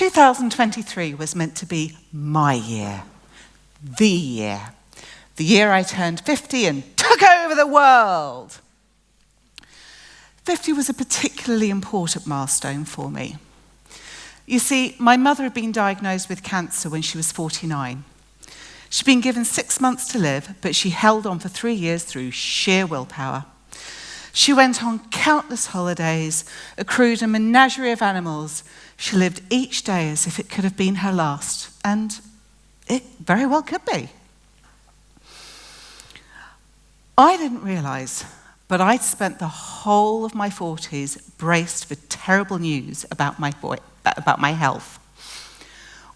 2023 was meant to be my year, the year I turned 50 and took over the world. 50 was a particularly important milestone for me. You see, my mother had been diagnosed with cancer when she was 49. She'd been given 6 months to live, but she held on for 3 years through sheer willpower. She went on countless holidays, accrued a menagerie of animals. She lived each day as if it could have been her last, and it very well could be. I didn't realise, but I'd spent the whole of my 40s braced for terrible news about my health.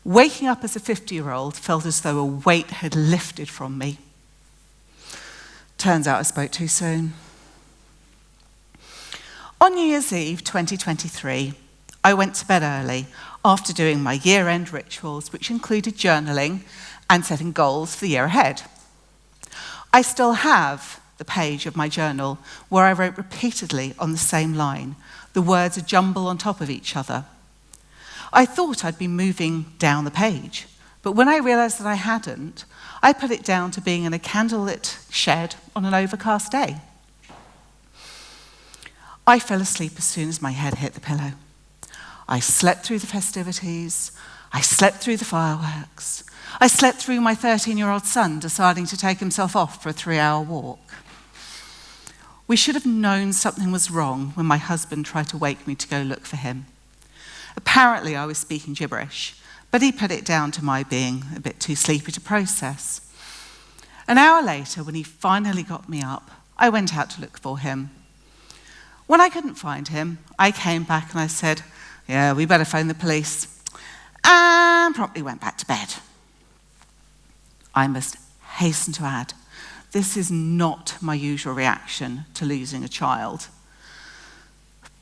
Waking up as a 50-year-old felt as though a weight had lifted from me. Turns out I spoke too soon. On New Year's Eve 2023, I went to bed early after doing my year-end rituals, which included journaling and setting goals for the year ahead. I still have the page of my journal where I wrote repeatedly on the same line, the words a jumble on top of each other. I thought I'd been moving down the page, but when I realised that I hadn't, I put it down to being in a candlelit shed on an overcast day. I fell asleep as soon as my head hit the pillow. I slept through the festivities. I slept through the fireworks. I slept through my 13-year-old son deciding to take himself off for a 3-hour walk. We should have known something was wrong when my husband tried to wake me to go look for him. Apparently, I was speaking gibberish, but he put it down to my being a bit too sleepy to process. An hour later, when he finally got me up, I went out to look for him. When I couldn't find him, I came back and I said, "Yeah, we better phone the police," and promptly went back to bed. I must hasten to add, this is not my usual reaction to losing a child.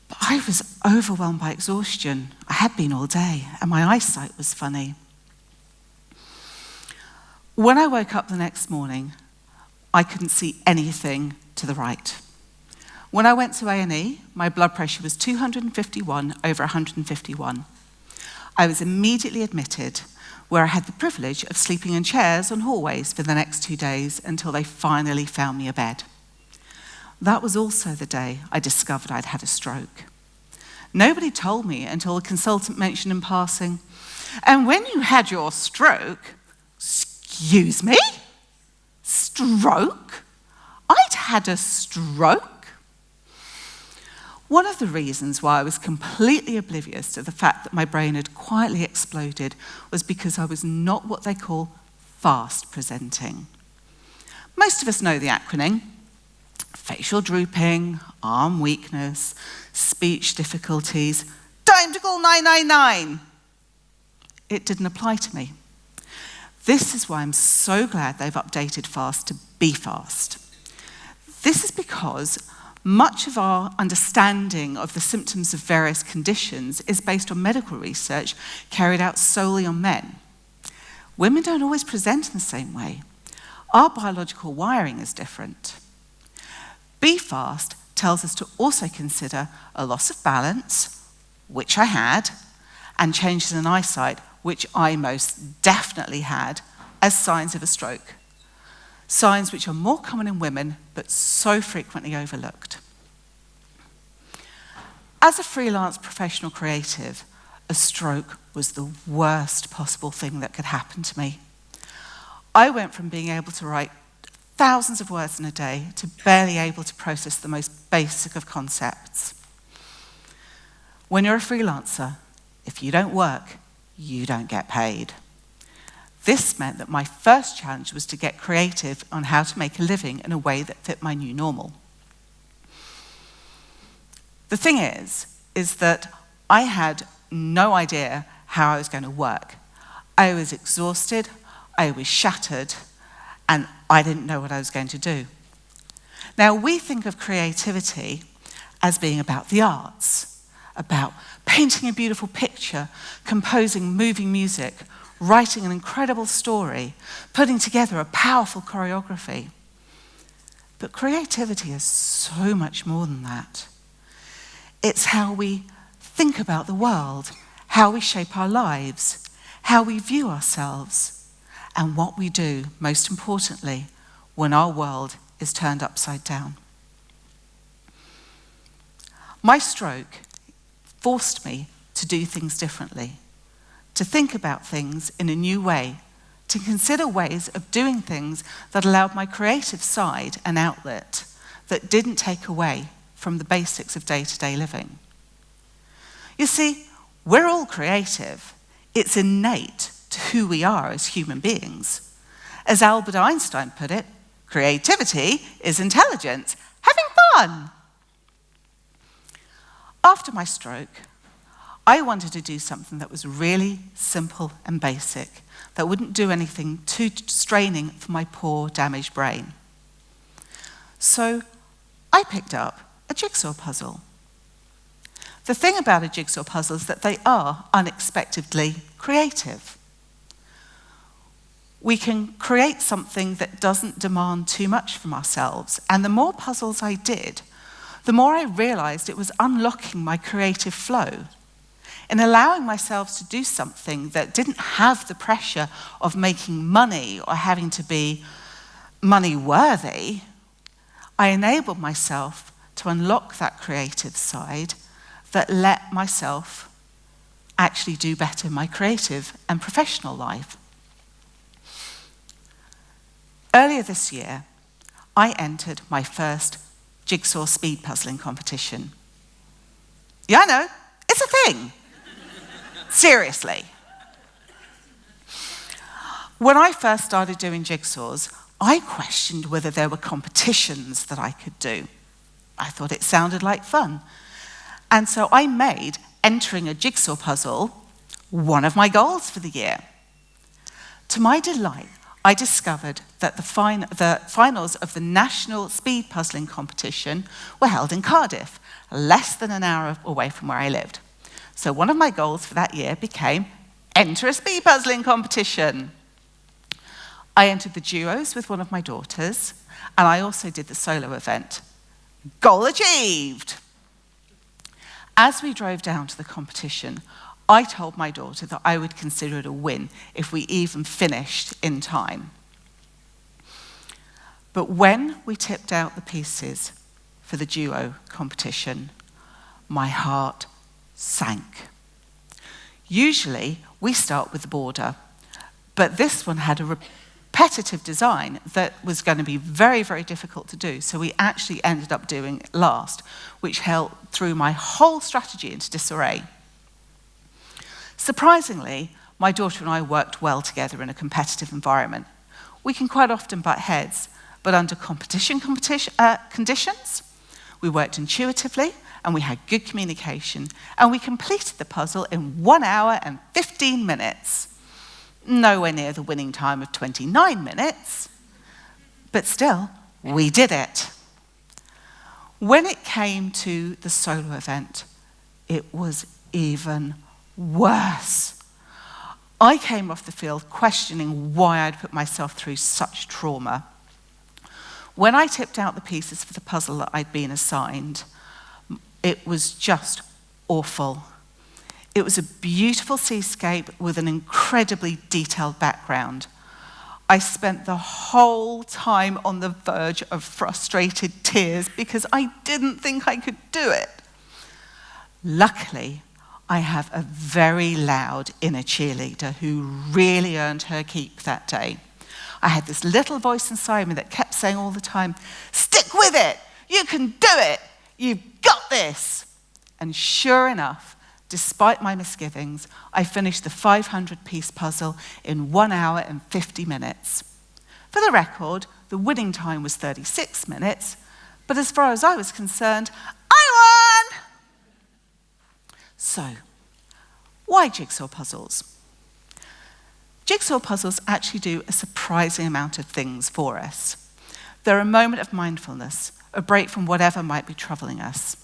But I was overwhelmed by exhaustion. I had been all day, and my eyesight was funny. When I woke up the next morning, I couldn't see anything to the right. When I went to A&E, my blood pressure was 251 over 151. I was immediately admitted, where I had the privilege of sleeping in chairs on hallways for the next 2 days until they finally found me a bed. That was also the day I discovered I'd had a stroke. Nobody told me until a consultant mentioned in passing, "And when you had your stroke," excuse me? Stroke? I'd had a stroke? One of the reasons why I was completely oblivious to the fact that my brain had quietly exploded was because I was not what they call fast presenting. Most of us know the acronym: facial drooping, arm weakness, speech difficulties, time to call 999. It didn't apply to me. This is why I'm so glad they've updated FAST to be fast. This is because much of our understanding of the symptoms of various conditions is based on medical research carried out solely on men. Women don't always present in the same way. Our biological wiring is different. Be Fast tells us to also consider a loss of balance, which I had, and changes in eyesight, which I most definitely had, as signs of a stroke. Signs which are more common in women, but so frequently overlooked. As a freelance professional creative, a stroke was the worst possible thing that could happen to me. I went from being able to write thousands of words in a day to barely able to process the most basic of concepts. When you're a freelancer, if you don't work, you don't get paid. This meant that my first challenge was to get creative on how to make a living in a way that fit my new normal. The thing is that I had no idea how I was going to work. I was exhausted, I was shattered, and I didn't know what I was going to do. Now, we think of creativity as being about the arts, about painting a beautiful picture, composing moving music, writing an incredible story, putting together a powerful choreography. But creativity is so much more than that. It's how we think about the world, how we shape our lives, how we view ourselves, and what we do, most importantly, when our world is turned upside down. My stroke forced me to do things differently, to think about things in a new way, to consider ways of doing things that allowed my creative side an outlet that didn't take away from the basics of day-to-day living. You see, we're all creative. It's innate to who we are as human beings. As Albert Einstein put it, creativity is intelligence, having fun. After my stroke, I wanted to do something that was really simple and basic, that wouldn't do anything too straining for my poor, damaged brain. So I picked up a jigsaw puzzle. The thing about a jigsaw puzzle is that they are unexpectedly creative. We can create something that doesn't demand too much from ourselves, and the more puzzles I did, the more I realized it was unlocking my creative flow and allowing myself to do something that didn't have the pressure of making money or having to be money worthy. I enabled myself to unlock that creative side that let myself actually do better in my creative and professional life. Earlier this year, I entered my first jigsaw speed puzzling competition. Yeah, I know, it's a thing. Seriously. When I first started doing jigsaws, I questioned whether there were competitions that I could do. I thought it sounded like fun. And so I made entering a jigsaw puzzle one of my goals for the year. To my delight, I discovered that the finals of the National Speed Puzzling Competition were held in Cardiff, less than an hour away from where I lived. So one of my goals for that year became enter a speed puzzling competition. I entered the duos with one of my daughters, and I also did the solo event. Goal achieved! As we drove down to the competition, I told my daughter that I would consider it a win if we even finished in time. But when we tipped out the pieces for the duo competition, my heart sank. Usually, we start with the border, but this one had a repetitive design that was going to be very, very difficult to do, so we actually ended up doing it last, which threw my whole strategy into disarray. Surprisingly, my daughter and I worked well together in a competitive environment. We can quite often butt heads, but under conditions, we worked intuitively, and we had good communication, and we completed the puzzle in 1 hour and 15 minutes. Nowhere near the winning time of 29 minutes, but still, we did it. When it came to the solo event, it was even worse. I came off the field questioning why I'd put myself through such trauma. When I tipped out the pieces for the puzzle that I'd been assigned, it was just awful. It was a beautiful seascape with an incredibly detailed background. I spent the whole time on the verge of frustrated tears because I didn't think I could do it. Luckily, I have a very loud inner cheerleader who really earned her keep that day. I had this little voice inside me that kept saying all the time, "Stick with it! You can do it! You've got this!" And sure enough, despite my misgivings, I finished the 500-piece puzzle in 1 hour and 50 minutes. For the record, the winning time was 36 minutes, but as far as I was concerned, I won! So, why jigsaw puzzles? Jigsaw puzzles actually do a surprising amount of things for us. They're a moment of mindfulness, a break from whatever might be troubling us.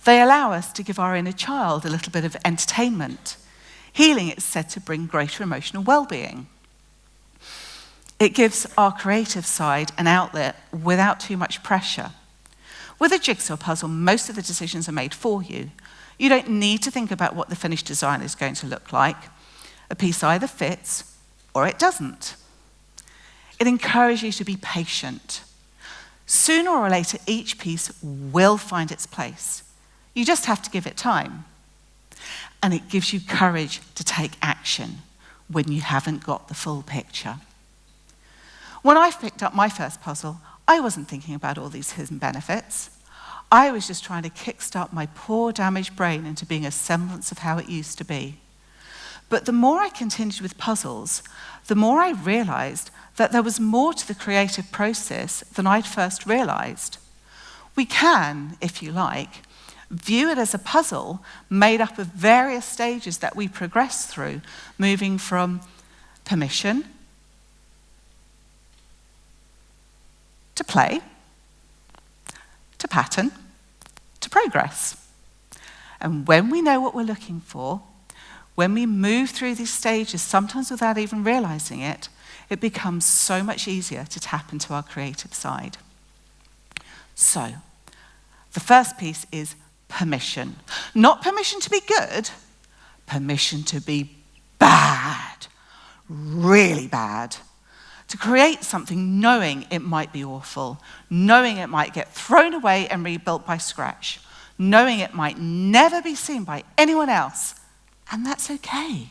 They allow us to give our inner child a little bit of entertainment. Healing is said to bring greater emotional well-being. It gives our creative side an outlet without too much pressure. With a jigsaw puzzle, most of the decisions are made for you. You don't need to think about what the finished design is going to look like. A piece either fits or it doesn't. It encourages you to be patient. Sooner or later, each piece will find its place. You just have to give it time. And it gives you courage to take action when you haven't got the full picture. When I picked up my first puzzle, I wasn't thinking about all these hidden benefits. I was just trying to kickstart my poor, damaged brain into being a semblance of how it used to be. But the more I continued with puzzles, the more I realized that there was more to the creative process than I'd first realized. We can, if you like, view it as a puzzle made up of various stages that we progress through, moving from permission to play, to pattern, to progress. And when we know what we're looking for, when we move through these stages, sometimes without even realizing it, it becomes so much easier to tap into our creative side. So, the first piece is permission. Not permission to be good, permission to be bad, really bad. To create something knowing it might be awful, knowing it might get thrown away and rebuilt by scratch, knowing it might never be seen by anyone else, and that's okay.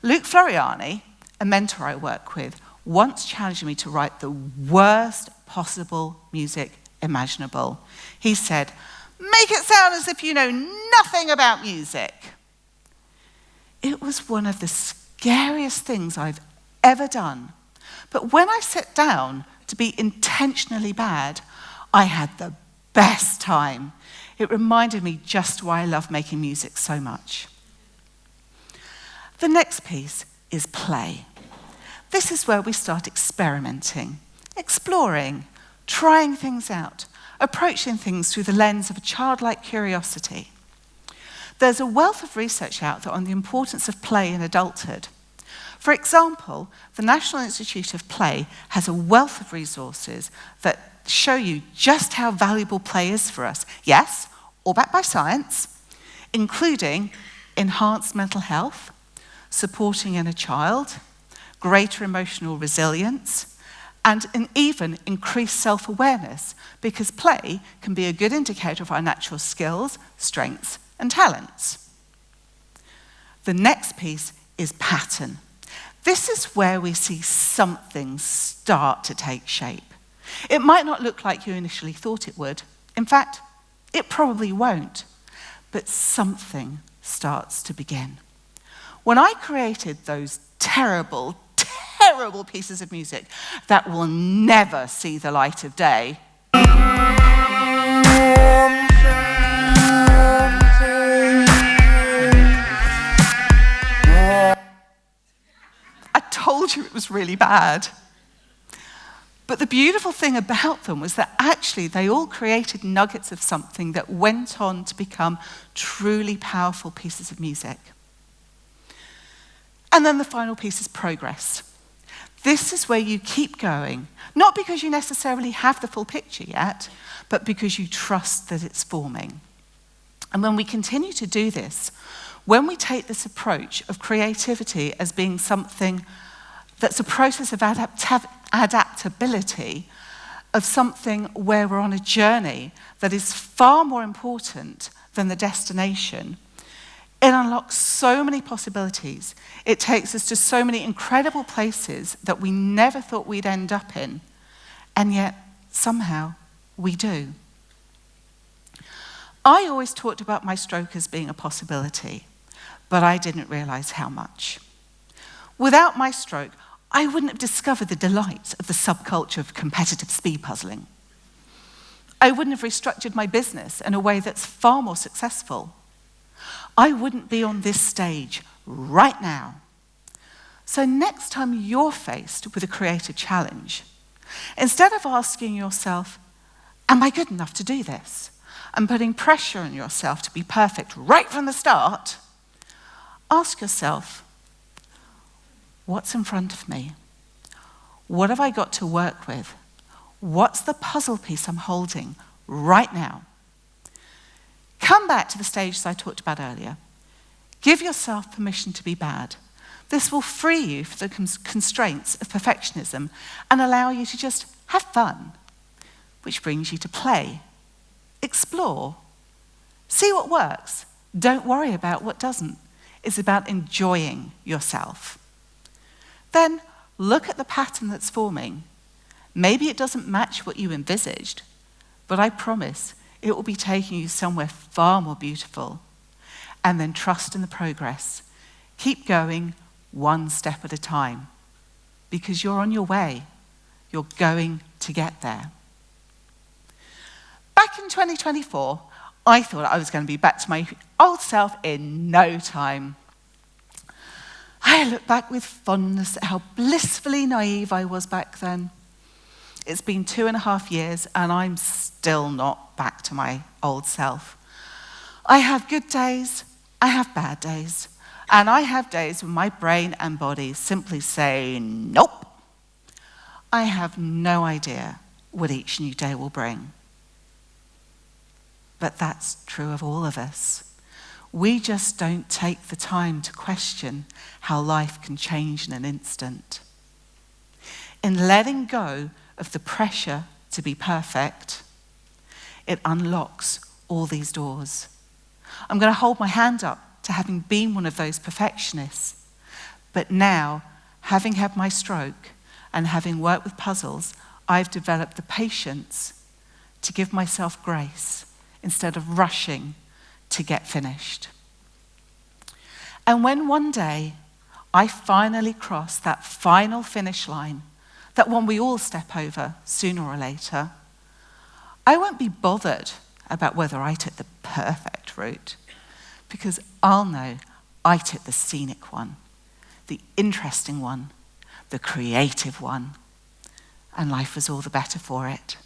Luke Floriani, a mentor I work with, once challenged me to write the worst possible music imaginable. He said, "Make it sound as if you know nothing about music." It was one of the scariest things I've ever done. But when I sat down to be intentionally bad, I had the best time. It reminded me just why I love making music so much. The next piece is play. This is where we start experimenting, exploring, trying things out, approaching things through the lens of a childlike curiosity. There's a wealth of research out there on the importance of play in adulthood. For example, the National Institute of Play has a wealth of resources that show you just how valuable play is for us. Yes, all backed by science, including enhanced mental health, supporting inner child, greater emotional resilience, and even increased self-awareness, because play can be a good indicator of our natural skills, strengths, and talents. The next piece is pattern. This is where we see something start to take shape. It might not look like you initially thought it would. In fact, it probably won't. But something starts to begin. When I created those terrible, terrible pieces of music that will never see the light of day, told you it was really bad. But the beautiful thing about them was that actually they all created nuggets of something that went on to become truly powerful pieces of music. And then the final piece is progress. This is where you keep going, not because you necessarily have the full picture yet, but because you trust that it's forming. And when we continue to do this, when we take this approach of creativity as being something that's a process of adaptability, of something where we're on a journey that is far more important than the destination, it unlocks so many possibilities. It takes us to so many incredible places that we never thought we'd end up in, and yet somehow we do. I always talked about my stroke as being a possibility, but I didn't realize how much. Without my stroke, I wouldn't have discovered the delight of the subculture of competitive speed puzzling. I wouldn't have restructured my business in a way that's far more successful. I wouldn't be on this stage right now. So next time you're faced with a creative challenge, instead of asking yourself, am I good enough to do this? And putting pressure on yourself to be perfect right from the start, ask yourself, what's in front of me? What have I got to work with? What's the puzzle piece I'm holding right now? Come back to the stages I talked about earlier. Give yourself permission to be bad. This will free you from the constraints of perfectionism and allow you to just have fun, which brings you to play, explore, see what works. Don't worry about what doesn't. It's about enjoying yourself. Then look at the pattern that's forming. Maybe it doesn't match what you envisaged, but I promise it will be taking you somewhere far more beautiful. And then trust in the progress. Keep going one step at a time, because you're on your way. You're going to get there. Back in 2024, I thought I was going to be back to my old self in no time. I look back with fondness at how blissfully naive I was back then. It's been 2.5 years and I'm still not back to my old self. I have good days, I have bad days, and I have days when my brain and body simply say, nope. I have no idea what each new day will bring. But that's true of all of us. We just don't take the time to question how life can change in an instant. In letting go of the pressure to be perfect, it unlocks all these doors. I'm going to hold my hand up to having been one of those perfectionists. But now, having had my stroke and having worked with puzzles, I've developed the patience to give myself grace instead of rushing to get finished. And when one day I finally cross that final finish line, that one we all step over sooner or later, I won't be bothered about whether I took the perfect route, because I'll know I took the scenic one, the interesting one, the creative one, and life was all the better for it.